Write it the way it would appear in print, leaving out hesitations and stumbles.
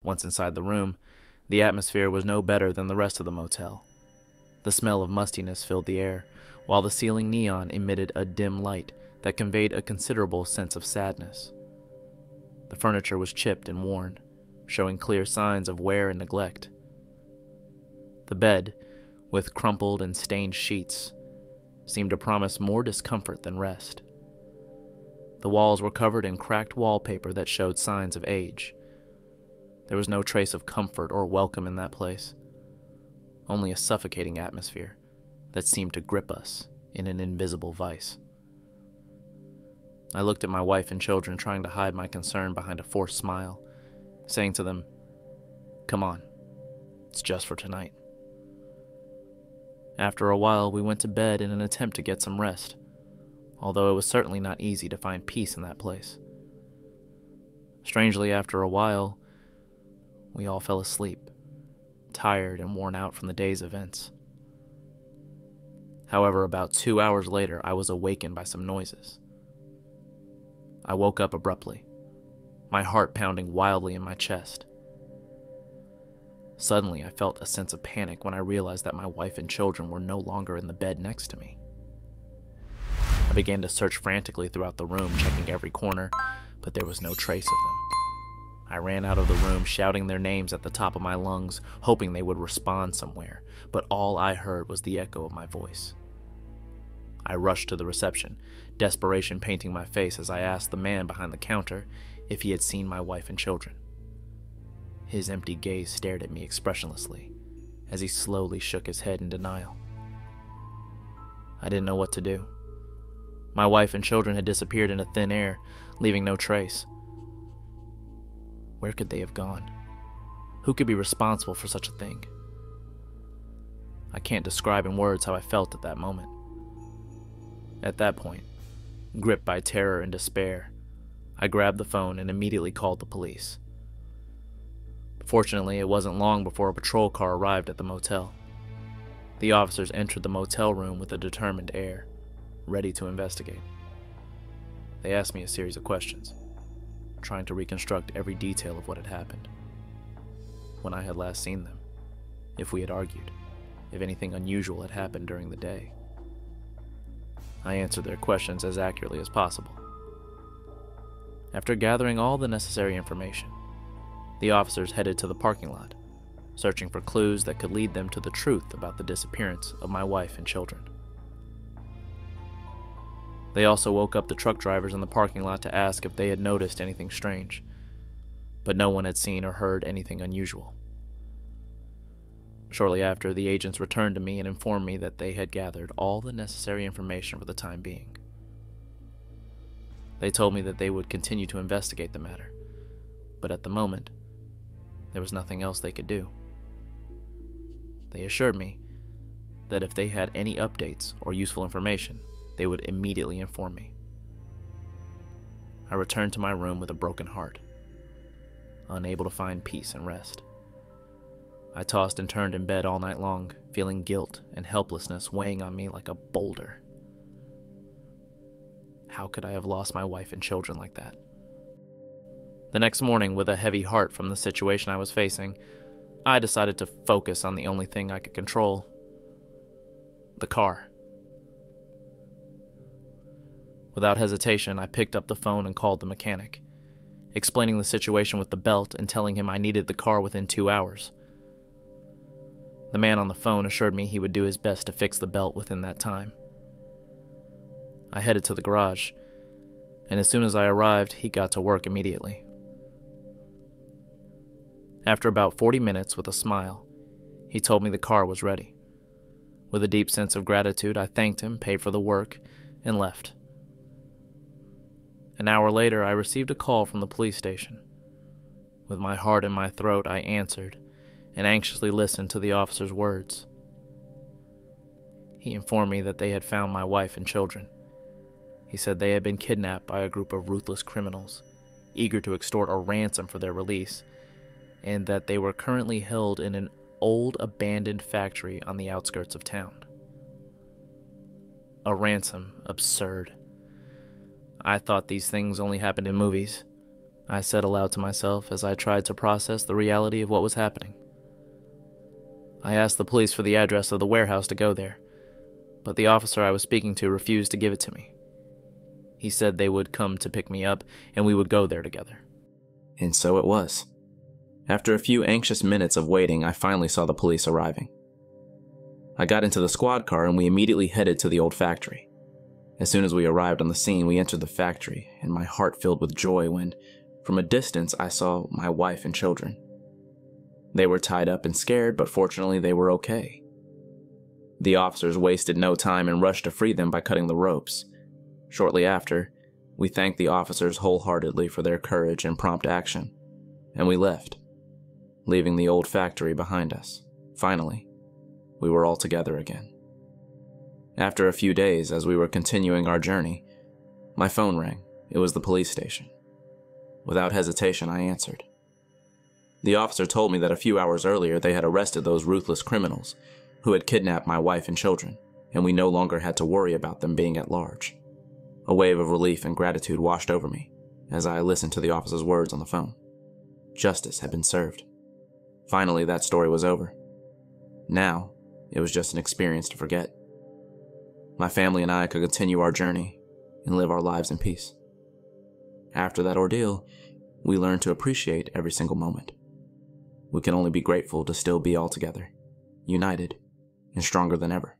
Once inside the room, the atmosphere was no better than the rest of the motel. The smell of mustiness filled the air, while the ceiling neon emitted a dim light that conveyed a considerable sense of sadness. The furniture was chipped and worn, showing clear signs of wear and neglect. The bed, with crumpled and stained sheets, seemed to promise more discomfort than rest. The walls were covered in cracked wallpaper that showed signs of age. There was no trace of comfort or welcome in that place, only a suffocating atmosphere that seemed to grip us in an invisible vice. I looked at my wife and children, trying to hide my concern behind a forced smile, saying to them, "Come on, it's just for tonight." After a while, we went to bed in an attempt to get some rest, although it was certainly not easy to find peace in that place. Strangely, after a while, we all fell asleep, tired and worn out from the day's events. However, about 2 hours later, I was awakened by some noises. I woke up abruptly, my heart pounding wildly in my chest. Suddenly, I felt a sense of panic when I realized that my wife and children were no longer in the bed next to me. I began to search frantically throughout the room, checking every corner, but there was no trace of them. I ran out of the room, shouting their names at the top of my lungs, hoping they would respond somewhere, but all I heard was the echo of my voice. I rushed to the reception, desperation painting my face as I asked the man behind the counter if he had seen my wife and children. His empty gaze stared at me expressionlessly as he slowly shook his head in denial. I didn't know what to do. My wife and children had disappeared into thin air, leaving no trace. Where could they have gone? Who could be responsible for such a thing? I can't describe in words how I felt at that moment. At that point, gripped by terror and despair, I grabbed the phone and immediately called the police. Fortunately, it wasn't long before a patrol car arrived at the motel. The officers entered the motel room with a determined air, ready to investigate. They asked me a series of questions, trying to reconstruct every detail of what had happened. When I had last seen them, if we had argued, if anything unusual had happened during the day. I answered their questions as accurately as possible. After gathering all the necessary information, the officers headed to the parking lot, searching for clues that could lead them to the truth about the disappearance of my wife and children. They also woke up the truck drivers in the parking lot to ask if they had noticed anything strange, but no one had seen or heard anything unusual. Shortly after, the agents returned to me and informed me that they had gathered all the necessary information for the time being. They told me that they would continue to investigate the matter, but at the moment, there was nothing else they could do. They assured me that if they had any updates or useful information, they would immediately inform me. I returned to my room with a broken heart, unable to find peace and rest. I tossed and turned in bed all night long, feeling guilt and helplessness weighing on me like a boulder. How could I have lost my wife and children like that? The next morning, with a heavy heart from the situation I was facing, I decided to focus on the only thing I could control: the car. Without hesitation, I picked up the phone and called the mechanic, explaining the situation with the belt and telling him I needed the car within 2 hours. The man on the phone assured me he would do his best to fix the belt within that time. I headed to the garage, and as soon as I arrived, he got to work immediately. After about 40 minutes, with a smile, he told me the car was ready. With a deep sense of gratitude, I thanked him, paid for the work, and left. An hour later, I received a call from the police station. With my heart in my throat, I answered and anxiously listened to the officer's words. He informed me that they had found my wife and children. He said they had been kidnapped by a group of ruthless criminals, eager to extort a ransom for their release, and that they were currently held in an old abandoned factory on the outskirts of town. A ransom? Absurd. I thought these things only happened in movies. I said aloud to myself as I tried to process the reality of what was happening. I asked the police for the address of the warehouse to go there, but the officer I was speaking to refused to give it to me. He said they would come to pick me up and we would go there together. And so it was. After a few anxious minutes of waiting, I finally saw the police arriving. I got into the squad car and we immediately headed to the old factory. As soon as we arrived on the scene, we entered the factory, and my heart filled with joy when, from a distance, I saw my wife and children. They were tied up and scared, but fortunately they were okay. The officers wasted no time and rushed to free them by cutting the ropes. Shortly after, we thanked the officers wholeheartedly for their courage and prompt action, and we left, leaving the old factory behind us. Finally, we were all together again. After a few days, as we were continuing our journey, my phone rang. It was the police station. Without hesitation, I answered. The officer told me that a few hours earlier they had arrested those ruthless criminals who had kidnapped my wife and children, and we no longer had to worry about them being at large. A wave of relief and gratitude washed over me as I listened to the officer's words on the phone. Justice had been served. Finally, that story was over. Now, it was just an experience to forget. My family and I could continue our journey and live our lives in peace. After that ordeal, we learned to appreciate every single moment. We can only be grateful to still be all together, united, and stronger than ever.